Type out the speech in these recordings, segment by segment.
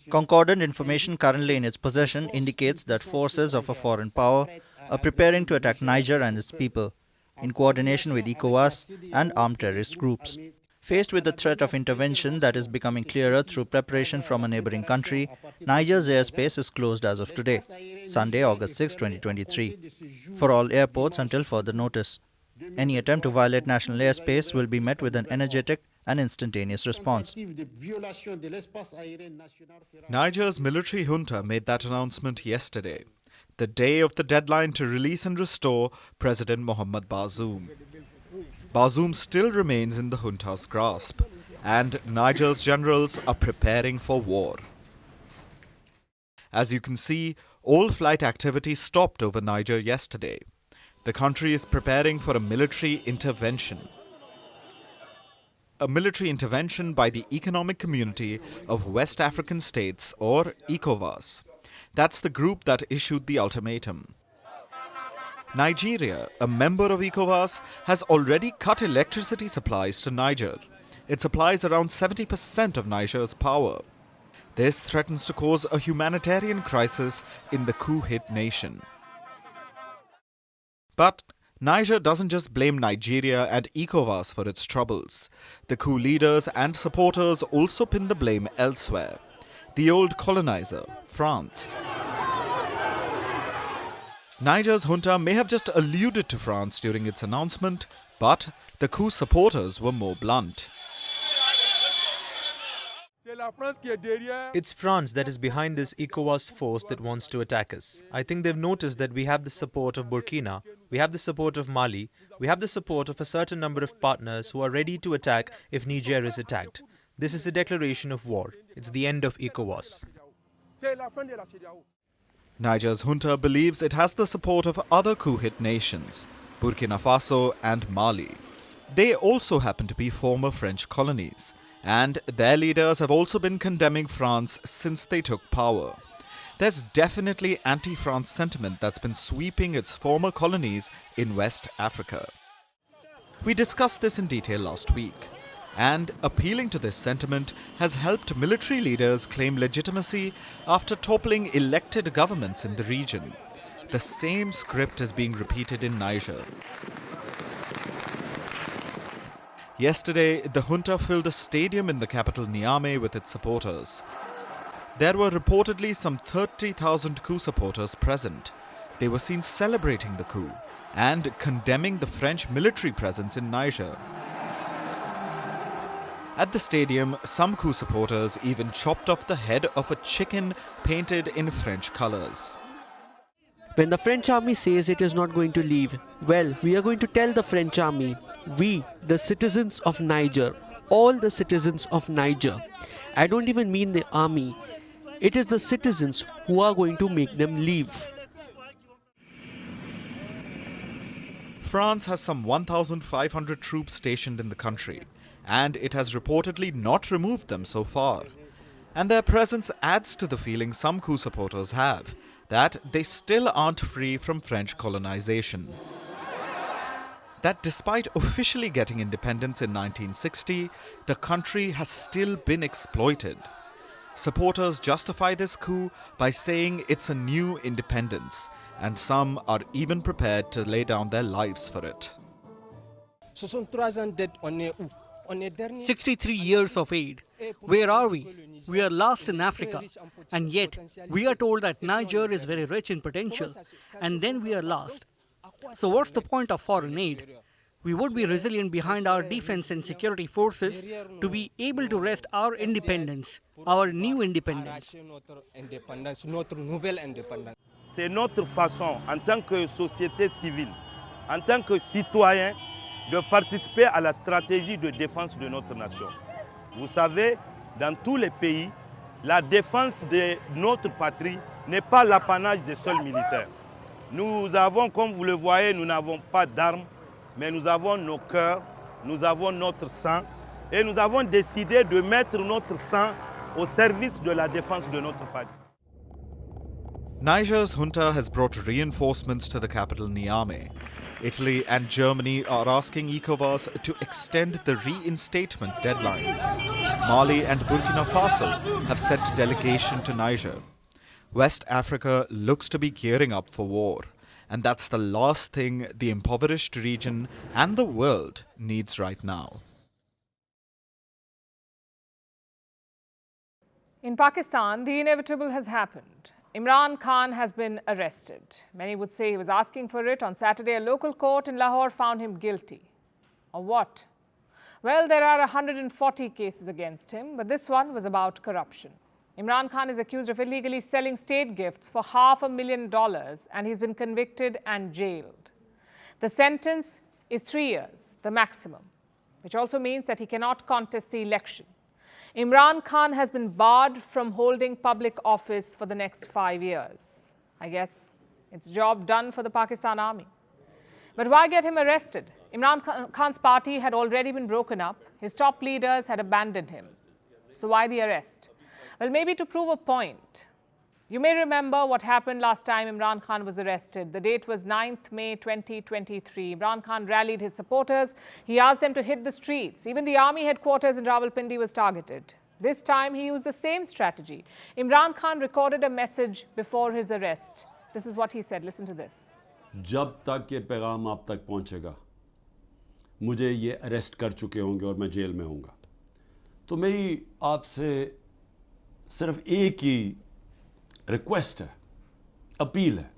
Concordant information currently in its possession indicates that forces of a foreign power are preparing to attack Niger and its people, in coordination with ECOWAS and armed terrorist groups. Faced with the threat of intervention that is becoming clearer through preparation from a neighboring country, Niger's airspace is closed as of today, Sunday, August 6, 2023, for all airports until further notice. Any attempt to violate national airspace will be met with an energetic and instantaneous response. Niger's military junta made that announcement yesterday, the day of the deadline to release and restore President Mohamed Bazoum. Bazoum still remains in the junta's grasp, and Niger's generals are preparing for war. As you can see, all flight activity stopped over Niger yesterday. The country is preparing for a military intervention. A military intervention by the Economic Community of West African States, or ECOWAS. That's the group that issued the ultimatum. Nigeria, a member of ECOWAS, has already cut electricity supplies to Niger. It supplies around 70% of Niger's power. This threatens to cause a humanitarian crisis in the coup-hit nation. But Niger doesn't just blame Nigeria and ECOWAS for its troubles. The coup leaders and supporters also pin the blame elsewhere. The old colonizer, France. Niger's junta may have just alluded to France during its announcement, but the coup supporters were more blunt. It's France that is behind this ECOWAS force that wants to attack us. I think they've noticed that we have the support of Burkina, we have the support of Mali, we have the support of a certain number of partners who are ready to attack if Niger is attacked. This is a declaration of war. It's the end of ECOWAS. Niger's junta believes it has the support of other coup-hit nations, Burkina Faso and Mali. They also happen to be former French colonies, and their leaders have also been condemning France since they took power. There's definitely anti-France sentiment that's been sweeping its former colonies in West Africa. We discussed this in detail last week, and appealing to this sentiment has helped military leaders claim legitimacy after toppling elected governments in the region. The same script is being repeated in Niger. Yesterday, the junta filled a stadium in the capital Niamey with its supporters. There were reportedly some 30,000 coup supporters present. They were seen celebrating the coup and condemning the French military presence in Niger. At the stadium, some coup supporters even chopped off the head of a chicken painted in French colors. When the French army says it is not going to leave, well, we are going to tell the French army, we, the citizens of Niger, all the citizens of Niger, I don't even mean the army, it is the citizens who are going to make them leave. France has some 1,500 troops stationed in the country, and it has reportedly not removed them so far. And their presence adds to the feeling some coup supporters have, that they still aren't free from French colonization. That despite officially getting independence in 1960, the country has still been exploited. Supporters justify this coup by saying it's a new independence, and some are even prepared to lay down their lives for it. 63 years of aid. Where are we? We are lost in Africa. And yet, we are told that Niger is very rich in potential. And then we are lost. So what's the point of foreign aid? We would be resilient behind our defense and security forces to be able to wrest our independence, our new independence. C'est notre façon, en tant que société civile, en tant que citoyen, de participer à la stratégie de défense de notre nation. Vous savez, dans tous les pays, la défense de notre patrie n'est pas l'apanage des seuls militaires. Nous avons, comme vous le voyez, nous n'avons pas d'armes, mais nous avons nos cœurs, nous avons notre sang, et nous avons décidé de mettre notre sang au service de la défense de notre patrie. Niger's junta has brought reinforcements to the capital Niamey. Italy and Germany are asking ECOWAS to extend the reinstatement deadline. Mali and Burkina Faso have sent a delegation to Niger. West Africa looks to be gearing up for war, and that's the last thing the impoverished region and the world needs right now. In Pakistan, the inevitable has happened. Imran Khan has been arrested. Many would say he was asking for it. On Saturday, a local court in Lahore found him guilty. Of what? Well, there are 140 cases against him, but this one was about corruption. Imran Khan is accused of illegally selling state gifts for $500,000, and he's been convicted and jailed. The sentence is 3 years, the maximum, which also means that he cannot contest the election. Imran Khan has been barred from holding public office for the next 5 years. I guess it's job done for the Pakistan army. But why get him arrested? Imran Khan's party had already been broken up. His top leaders had abandoned him. So why the arrest? Well, maybe to prove a point. You may remember what happened last time Imran Khan was arrested. The date was 9th May 2023. Imran Khan rallied his supporters. He asked them to hit the streets. Even the army headquarters in Rawalpindi was targeted. This time he used the same strategy. Imran Khan recorded a message before his arrest. This is what he said. Listen to this. जब तक ये पैगाम आप तक पहुंचेगा, मुझे ये arrest कर चुके होंगे और मैं जेल में होऊंगा, तो मेरी आपसे सिर्फ एक ही रिक्वेस्ट है, अपील है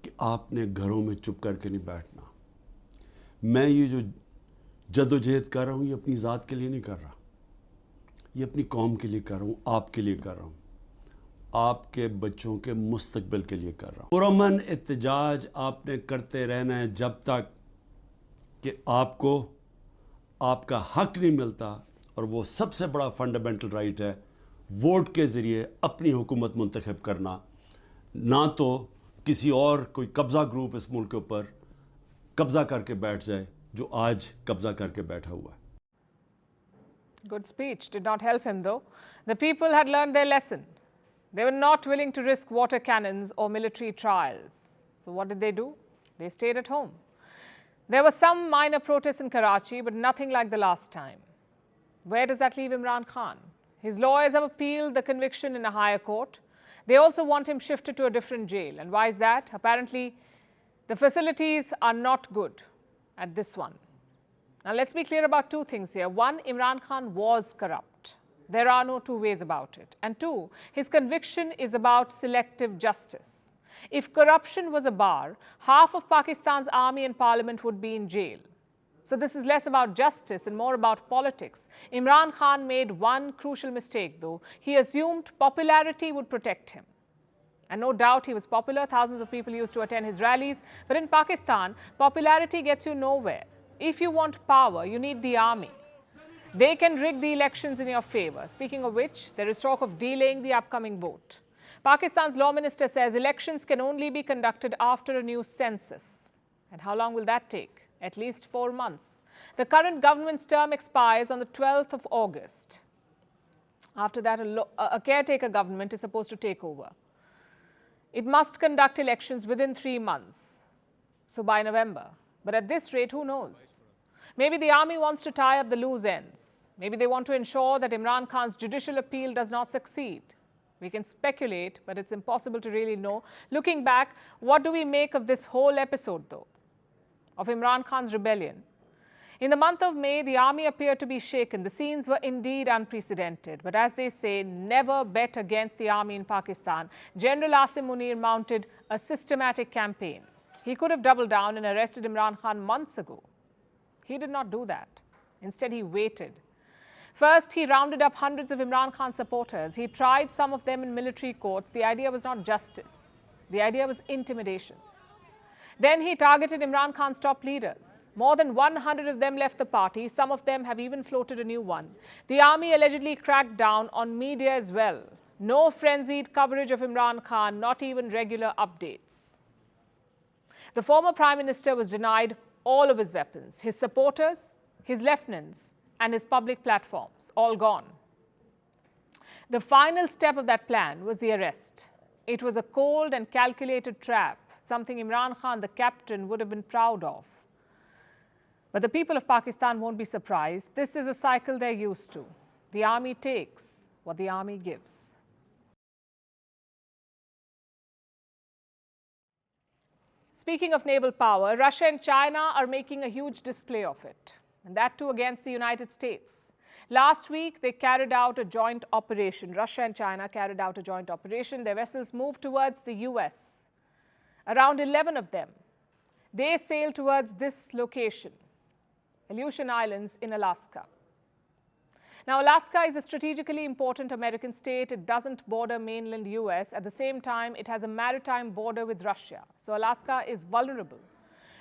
कि आपने घरों में चुप करके नहीं बैठना। मैं ये जो जदोजहद कर रहा हूँ, ये अपनी ज़ात के लिए नहीं कर रहा, ये अपनी कौम के लिए कर रहा हूँ, आपके लिए कर रहा हूँ, आपके बच्चों के मुस्तकबिल के लिए कर रहा हूँ। पुरअमन एहतजाज आपने करते रहना है जब तक कि आपको आपका हक नहीं मिलता, और वो सबसे बड़ा फंडामेंटल राइट है वोट के ज़रिए अपनी हुकूमत मुंतखब करना, ना तो किसी और कोई कब्ज़ा ग्रुप इस मुल्क के ऊपर कब्ज़ा करके बैठ जाए जो आज कब्ज़ा करके बैठा हुआ है। Good speech. Did not help him though. The people had learned their lesson. They were not willing to risk water cannons or military trials. So what did they do? They stayed at home. There were some minor protests in Karachi, but nothing like the last time. Where does that leave Imran Khan? His lawyers have appealed the conviction in a higher court. They also want him shifted to a different jail. And why is that? Apparently, the facilities are not good at this one. Now, let's be clear about two things here. One, Imran Khan was corrupt. There are no two ways about it. And two, his conviction is about selective justice. If corruption was a bar, half of Pakistan's army and parliament would be in jail. So this is less about justice and more about politics. Imran Khan made one crucial mistake though. He assumed popularity would protect him. And no doubt he was popular. Thousands of people used to attend his rallies. But in Pakistan, popularity gets you nowhere. If you want power, you need the army. They can rig the elections in your favor. Speaking of which, there is talk of delaying the upcoming vote. Pakistan's law minister says elections can only be conducted after a new census. And how long will that take? At least 4 months. The current government's term expires on the 12th of August. After that, a caretaker government is supposed to take over. It must conduct elections within 3 months. So by November. But at this rate, who knows? Maybe the army wants to tie up the loose ends. Maybe they want to ensure that Imran Khan's judicial appeal does not succeed. We can speculate, but it's impossible to really know. Looking back, what do we make of this whole episode, though, of Imran Khan's rebellion? In the month of May, the army appeared to be shaken. The scenes were indeed unprecedented. But as they say, never bet against the army in Pakistan. General Asim Munir mounted a systematic campaign. He could have doubled down and arrested Imran Khan months ago. He did not do that. Instead, he waited. First, he rounded up hundreds of Imran Khan supporters. He tried some of them in military courts. The idea was not justice. The idea was intimidation. Then he targeted Imran Khan's top leaders. More than 100 of them left the party. Some of them have even floated a new one. The army allegedly cracked down on media as well. No frenzied coverage of Imran Khan, not even regular updates. The former Prime Minister was denied all of his weapons, his supporters, his lieutenants, and his public platforms, all gone. The final step of that plan was the arrest. It was a cold and calculated trap. something Imran Khan, the captain, would have been proud of. But the people of Pakistan won't be surprised. This is a cycle they're used to. The army takes what the army gives. Speaking of naval power, Russia and China are making a huge display of it, and that too against the United States. Last week, they carried out a joint operation. Russia and China carried out a joint operation. Their vessels moved towards the US. Around 11 of them. They sailed towards this location, Aleutian Islands in Alaska. Now, Alaska is a strategically important American state. It doesn't border mainland US. At the same time, it has a maritime border with Russia. So Alaska is vulnerable,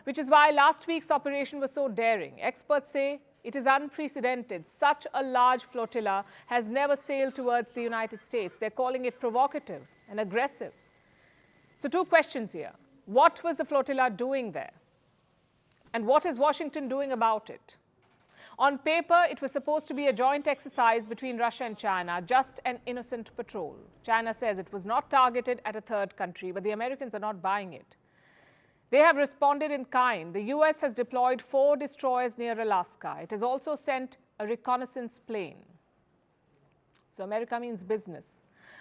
which is why last week's operation was so daring. Experts say it is unprecedented. Such a large flotilla has never sailed towards the United States. They're calling it provocative and aggressive. So two questions here. What was the flotilla doing there? And what is Washington doing about it? On paper, it was supposed to be a joint exercise between Russia and China, just an innocent patrol. China says it was not targeted at a third country, but the Americans are not buying it. They have responded in kind. The US has deployed 4 destroyers near Alaska. It has also sent a reconnaissance plane. So America means business.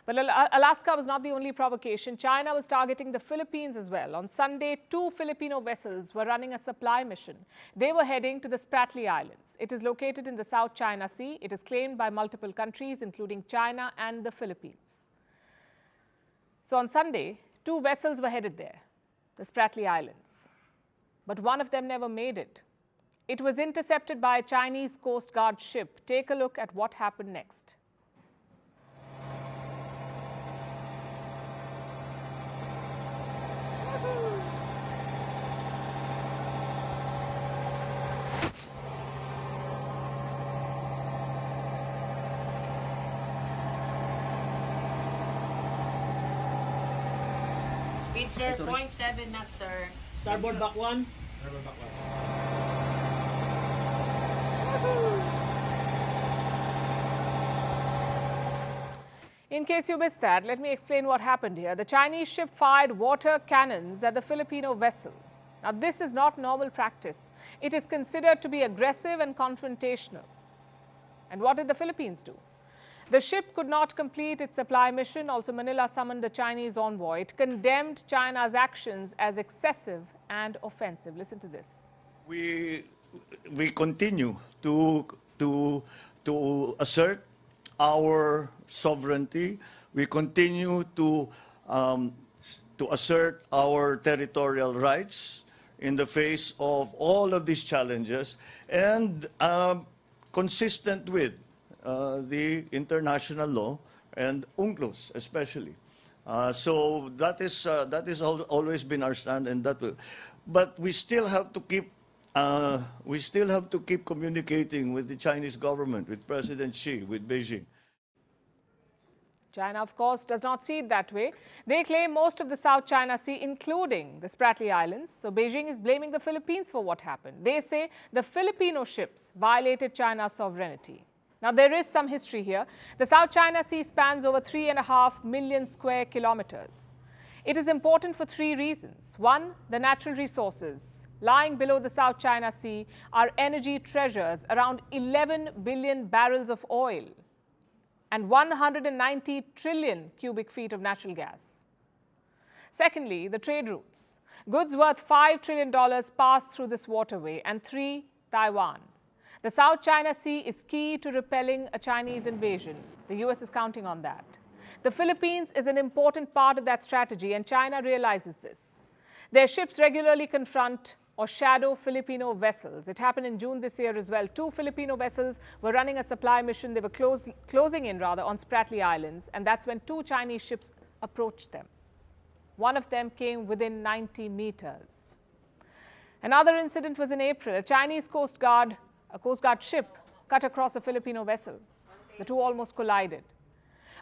But Alaska was not the only provocation. China was targeting the Philippines as well. On Sunday, 2 Filipino vessels were running a supply mission. They were heading to the Spratly Islands. It is located in the South China Sea. It is claimed by multiple countries, including China and the Philippines. So on Sunday, 2 vessels were headed there, the Spratly Islands. But one of them never made it. It was intercepted by a Chinese Coast Guard ship. Take a look at what happened next. Speed sir, 0.7 knots, sir. Starboard back 1. Starboard back 1. In case you missed that, let me explain what happened here. The Chinese ship fired water cannons at the Filipino vessel. Now, this is not normal practice. It is considered to be aggressive and confrontational. And what did the Philippines do? The ship could not complete its supply mission. Also, Manila summoned the Chinese envoy. It condemned China's actions as excessive and offensive. Listen to this. We continue to assert our sovereignty. We continue to assert our territorial rights in the face of all of these challenges, and consistent with the international law and UNCLOS especially. So that is always been our stand, and but we still have to keep communicating with the Chinese government, with President Xi, with Beijing. China, of course, does not see it that way. They claim most of the South China Sea, including the Spratly Islands. So Beijing is blaming the Philippines for what happened. They say the Filipino ships violated China's sovereignty. Now, there is some history here. The South China Sea spans over 3.5 million square kilometers. It is important for 3 reasons. One, the natural resources lying below the South China Sea are energy treasures, around 11 billion barrels of oil and 190 trillion cubic feet of natural gas. Secondly, the trade routes. Goods worth $5 trillion pass through this waterway. And 3, Taiwan. The South China Sea is key to repelling a Chinese invasion. The US is counting on that. The Philippines is an important part of that strategy, and China realizes this. Their ships regularly confront or shadow Filipino vessels. It happened in June this year as well. 2 Filipino vessels were running a supply mission. They were closing in on Spratly Islands, and that's when 2 Chinese ships approached them. One of them came within 90 meters. Another incident was in April. A Chinese Coast Guard ship cut across a Filipino vessel. The 2 almost collided.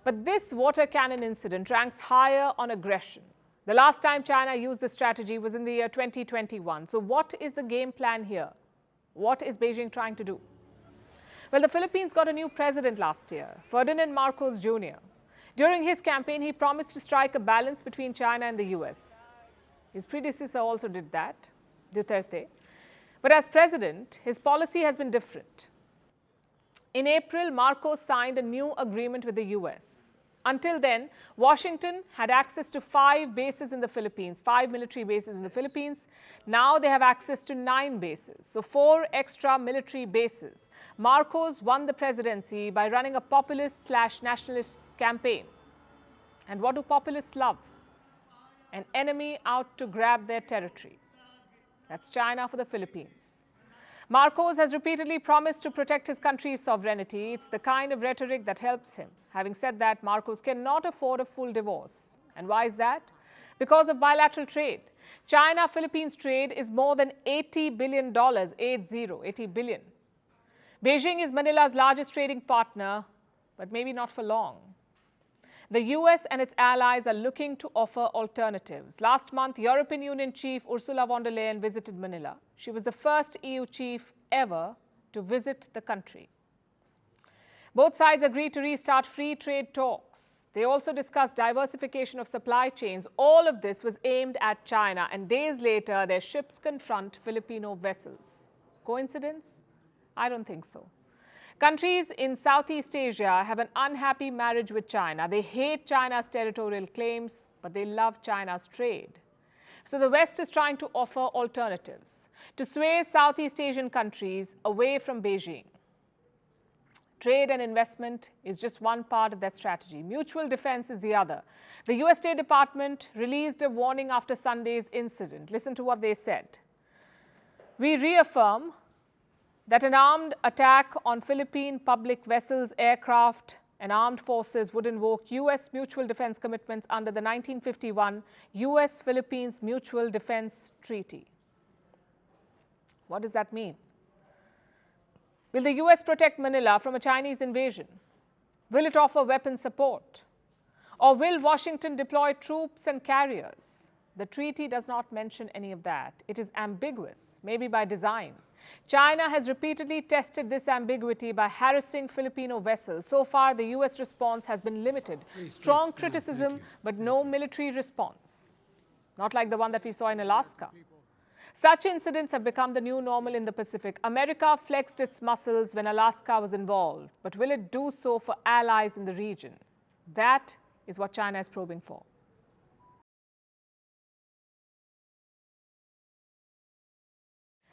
But this water cannon incident ranks higher on aggression. The last time China used this strategy was in the year 2021. So what is the game plan here? What is Beijing trying to do? Well, the Philippines got a new president last year, Ferdinand Marcos Jr. During his campaign, he promised to strike a balance between China and the US. His predecessor also did that, Duterte. But as president, his policy has been different. In April, Marcos signed a new agreement with the US. Until then, Washington had access to 5 bases in the Philippines, 5 military bases in the Philippines. Now they have access to 9 bases, so 4 extra military bases. Marcos won the presidency by running a populist/nationalist campaign. And what do populists love? An enemy out to grab their territory. That's China for the Philippines. Marcos has repeatedly promised to protect his country's sovereignty. It's the kind of rhetoric that helps him. Having said that, Marcos cannot afford a full divorce. And why is that? Because of bilateral trade. China-Philippines trade is more than $80 billion, 80 billion. Beijing is Manila's largest trading partner, but maybe not for long. The US and its allies are looking to offer alternatives. Last month, European Union chief Ursula von der Leyen visited Manila. She was the first EU chief ever to visit the country. Both sides agreed to restart free trade talks. They also discussed diversification of supply chains. All of this was aimed at China, and days later, their ships confront Filipino vessels. Coincidence? I don't think so. Countries in Southeast Asia have an unhappy marriage with China. They hate China's territorial claims, but they love China's trade. So the West is trying to offer alternatives to sway Southeast Asian countries away from Beijing. Trade and investment is just one part of that strategy. Mutual defense is the other. The US State Department released a warning after Sunday's incident. Listen to what they said. We reaffirm that an armed attack on Philippine public vessels, aircraft, and armed forces would invoke US mutual defense commitments under the 1951 US-Philippines Mutual Defense Treaty. What does that mean? Will the US protect Manila from a Chinese invasion? Will it offer weapon support? Or will Washington deploy troops and carriers? The treaty does not mention any of that. It is ambiguous, maybe by design. China has repeatedly tested this ambiguity by harassing Filipino vessels. So far, the US response has been limited. Strong criticism, but no military response. Not like the one that we saw in Alaska. Such incidents have become the new normal in the Pacific. America flexed its muscles when Alaska was involved, but will it do so for allies in the region? That is what China is probing for.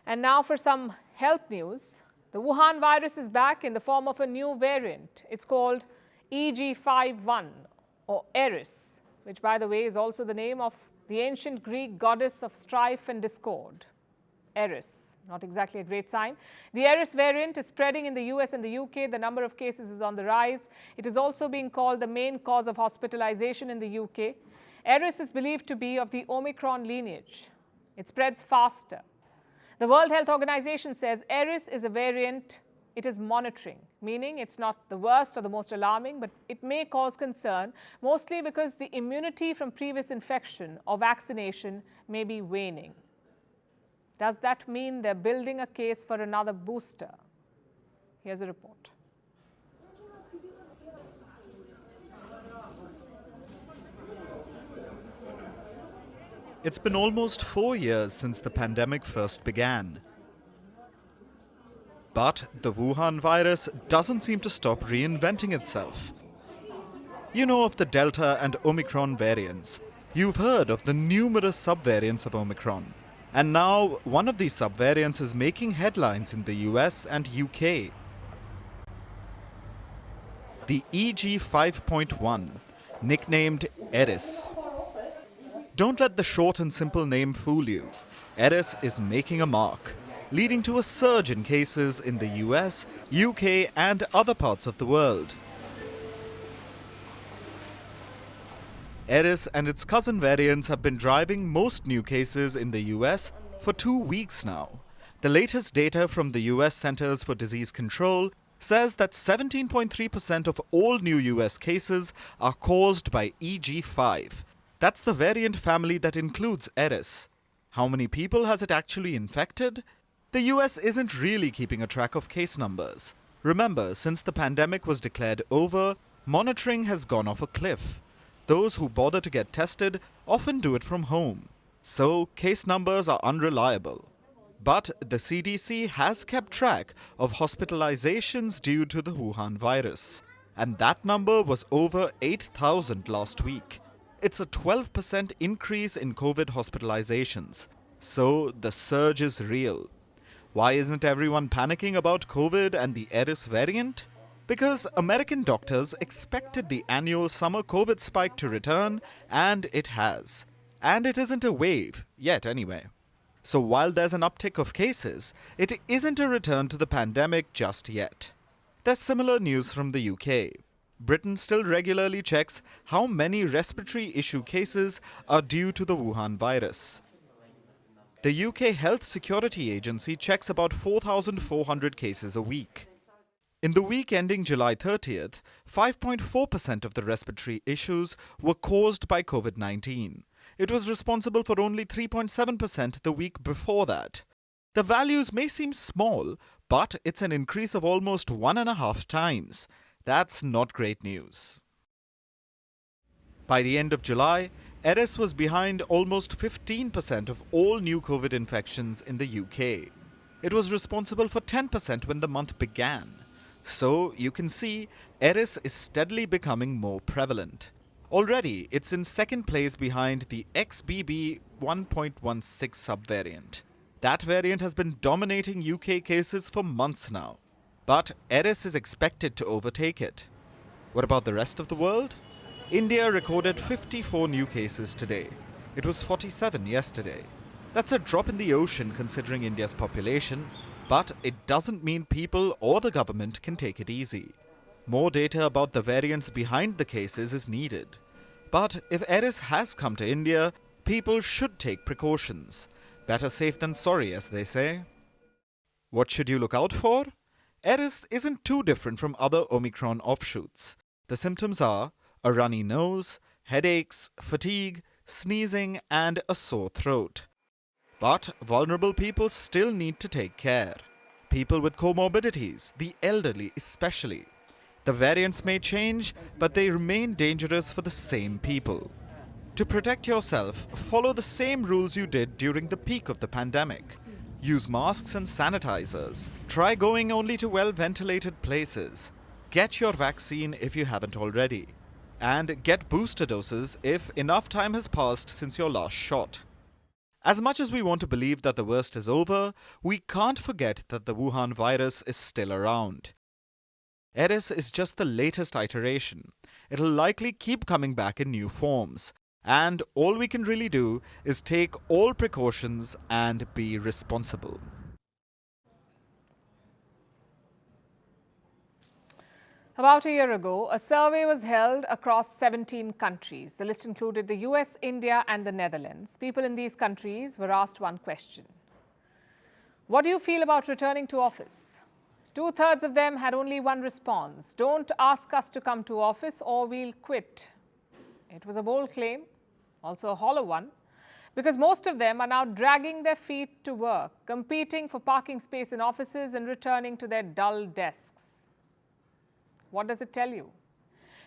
And now for some health news. The Wuhan virus is back in the form of a new variant. It's called EG51 or Eris, which by the way is also the name of the ancient Greek goddess of strife and discord. Eris, not exactly a great sign. The Eris variant is spreading in the US and the UK. The number of cases is on the rise. It is also being called the main cause of hospitalization in the UK. Eris is believed to be of the Omicron lineage. It spreads faster. The World Health Organization says Eris is a variant it is monitoring, meaning it's not the worst or the most alarming, but it may cause concern, mostly because the immunity from previous infection or vaccination may be waning. Does that mean they're building a case for another booster? Here's a report. It's been almost 4 years since the pandemic first began. But the Wuhan virus doesn't seem to stop reinventing itself. You know of the Delta and Omicron variants. You've heard of the numerous subvariants of Omicron. And now one of these subvariants is making headlines in the US and UK. The EG5.1, nicknamed Eris. Don't let the short and simple name fool you. Eris is making a mark, leading to a surge in cases in the US, UK and other parts of the world. Eris and its cousin variants have been driving most new cases in the US for 2 weeks now. The latest data from the US Centers for Disease Control says that 17.3% of all new US cases are caused by EG5. That's the variant family that includes Eris. How many people has it actually infected? The US isn't really keeping a track of case numbers. Remember, since the pandemic was declared over, monitoring has gone off a cliff. Those who bother to get tested often do it from home. so case numbers are unreliable. But the CDC has kept track of hospitalizations due to the Wuhan virus, and that number was over 8,000 last week. It's a 12% increase in COVID hospitalizations, so the surge is real. Why isn't everyone panicking about COVID and the Eris variant? Because American doctors expected the annual summer COVID spike to return, and it has. And it isn't a wave, yet anyway. So while there's an uptick of cases, it isn't a return to the pandemic just yet. There's similar news from the UK. Britain still regularly checks how many respiratory issue cases are due to the Wuhan virus. The UK Health Security Agency checks about 4,400 cases a week. In the week ending July 30th, 5.4% of the respiratory issues were caused by COVID-19. It was responsible for only 3.7% the week before that. The values may seem small, but it's an increase of almost 1.5 times. That's not great news. By the end of July, Eris was behind almost 15% of all new COVID infections in the UK. It was responsible for 10% when the month began. So you can see Eris is steadily becoming more prevalent. Already, it's in second place behind the XBB 1.16 subvariant. That variant has been dominating UK cases for months now. But Eris is expected to overtake it. What about the rest of the world? India recorded 54 new cases today. It was 47 yesterday. That's a drop in the ocean considering India's population, but it doesn't mean people or the government can take it easy. More data about the variants behind the cases is needed. But if Eris has come to India, people should take precautions. Better safe than sorry, as they say. What should you look out for? Eris isn't too different from other Omicron offshoots. The symptoms are a runny nose, headaches, fatigue, sneezing, and a sore throat. But vulnerable people still need to take care. People with comorbidities, the elderly especially. The variants may change, but they remain dangerous for the same people. To protect yourself, follow the same rules you did during the peak of the pandemic. Use masks and sanitizers. Try going only to well-ventilated places. Get your vaccine if you haven't already. And get booster doses if enough time has passed since your last shot. As much as we want to believe that the worst is over, we can't forget that the Wuhan virus is still around. Eris is just the latest iteration. It'll likely keep coming back in new forms. And all we can really do is take all precautions and be responsible. About a year ago, a survey was held across 17 countries. The list included the US, India, and the Netherlands. People in these countries were asked one question: what do you feel about returning to office? 2/3 of them had only one response: don't ask us to come to office or we'll quit. It was a bold claim, also a hollow one, because most of them are now dragging their feet to work, competing for parking space in offices and returning to their dull desks. What does it tell you?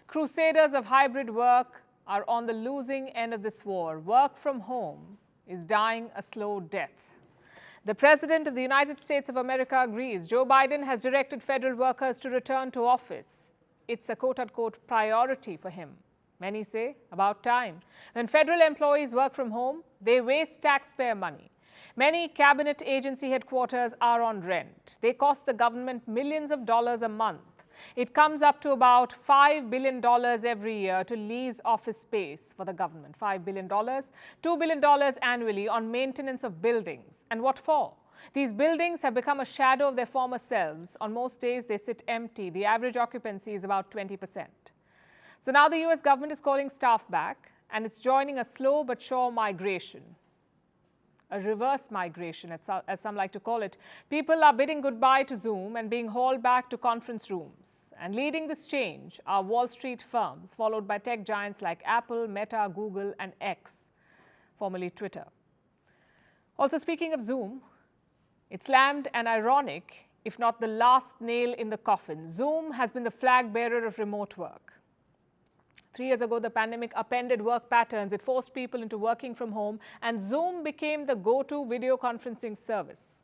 Crusaders of hybrid work are on the losing end of this war. Work from home is dying a slow death. The President of the United States of America agrees. Joe Biden has directed federal workers to return to office. It's a quote-unquote priority for him. Many say, about time. When federal employees work from home, they waste taxpayer money. Many cabinet agency headquarters are on rent. They cost the government millions of dollars a month. It comes up to about $5 billion every year to lease office space for the government. $5 billion, $2 billion annually on maintenance of buildings. And what for? These buildings have become a shadow of their former selves. On most days, they sit empty. The average occupancy is about 20%. So now the US government is calling staff back, and it's joining a slow but sure migration. A reverse migration, as some like to call it. People are bidding goodbye to Zoom and being hauled back to conference rooms. And leading this change are Wall Street firms, followed by tech giants like Apple, Meta, Google, and X, formerly Twitter. Also, speaking of Zoom, it slammed an ironic, if not the last nail in the coffin. Zoom has been the flag bearer of remote work. 3 years ago, the pandemic upended work patterns. It forced people into working from home, and Zoom became the go-to video conferencing service.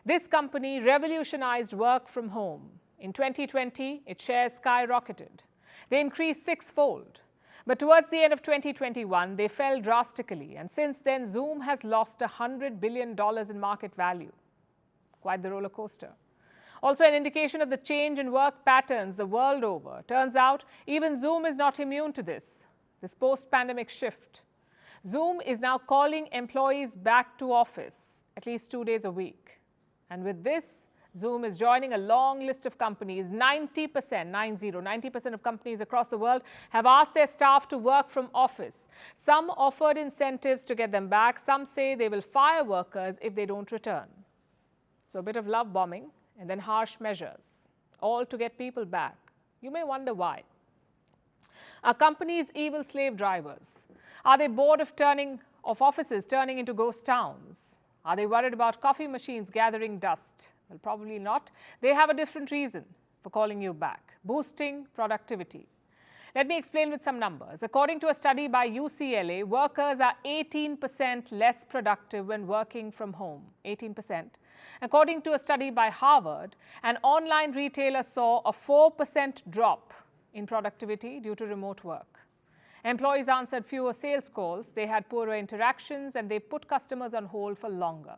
This company revolutionized work from home. In 2020, its shares skyrocketed. They increased sixfold. But towards the end of 2021, they fell drastically. And since then, Zoom has lost $100 billion in market value. Quite the roller coaster. Also an indication of the change in work patterns the world over. Turns out, even Zoom is not immune to this post-pandemic shift. Zoom is now calling employees back to office at least 2 days a week. And with this, Zoom is joining a long list of companies. 90% of companies across the world have asked their staff to work from office. Some offered incentives to get them back. Some say they will fire workers if they don't return. So a bit of love bombing and then harsh measures, all to get people back. You may wonder why. Are companies evil slave drivers? Are they bored of offices turning into ghost towns? Are they worried about coffee machines gathering dust? Well, probably not. They have a different reason for calling you back: boosting productivity. Let me explain with some numbers. According to a study by UCLA, workers are 18% less productive when working from home. 18%. According to a study by Harvard, an online retailer saw a 4% drop in productivity due to remote work. Employees answered fewer sales calls, they had poorer interactions, and they put customers on hold for longer.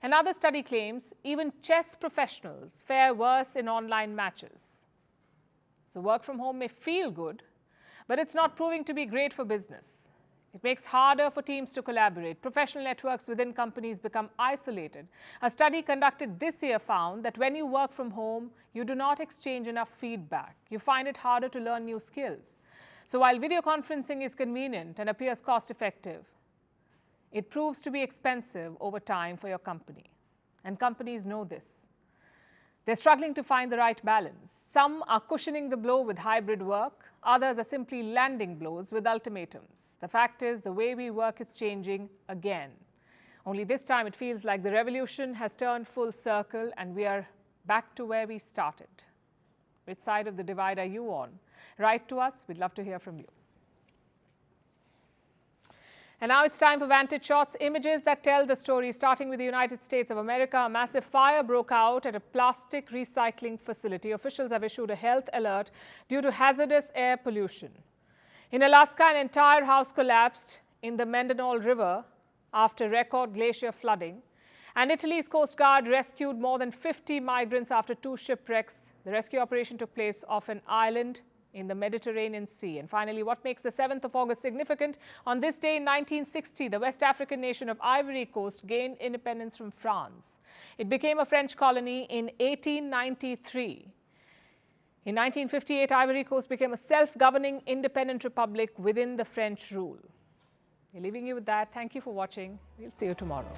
Another study claims even chess professionals fare worse in online matches. So work from home may feel good, but it's not proving to be great for business. It makes it harder for teams to collaborate. Professional networks within companies become isolated. A study conducted this year found that when you work from home, you do not exchange enough feedback. You find it harder to learn new skills. So while video conferencing is convenient and appears cost-effective, it proves to be expensive over time for your company. And companies know this. They're struggling to find the right balance. Some are cushioning the blow with hybrid work. Others are simply landing blows with ultimatums. The fact is, the way we work is changing again. Only this time it feels like the revolution has turned full circle and we are back to where we started. Which side of the divide are you on? Write to us. We'd love to hear from you. And now it's time for Vantage Shots, images that tell the story. Starting with the United States of America, a massive fire broke out at a plastic recycling facility. Officials have issued a health alert due to hazardous air pollution. In Alaska, an entire house collapsed in the Mendenhall River after record glacier flooding. And Italy's Coast Guard rescued more than 50 migrants after 2 shipwrecks. The rescue operation took place off an island in the Mediterranean Sea. And finally, what makes the 7th of August significant? On this day in 1960, the West African nation of Ivory Coast gained independence from France. It became a French colony in 1893. In 1958, Ivory Coast became a self-governing independent republic within the French rule. We're leaving you with that. Thank you for watching. We'll see you tomorrow.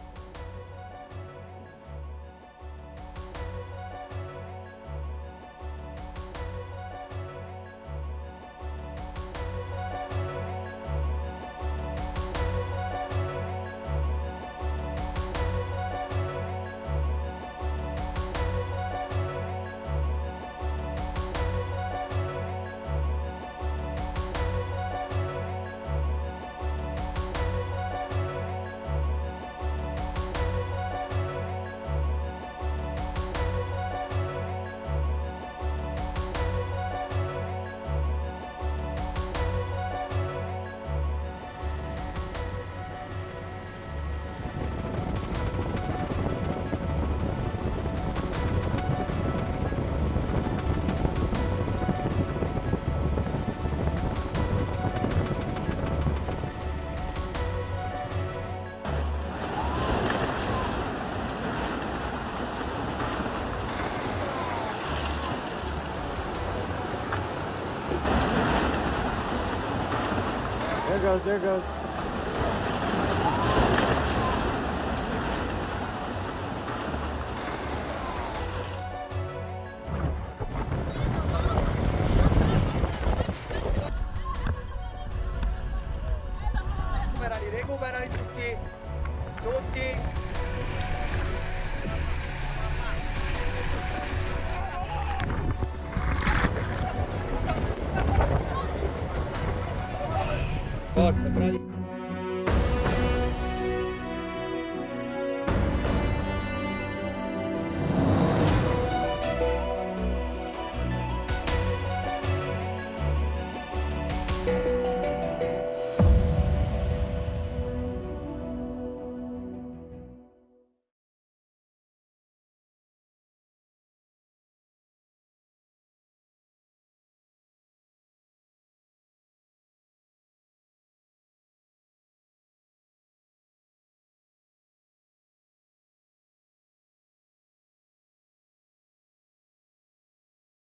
There goes. Recuperali tutti. Forza, bravi.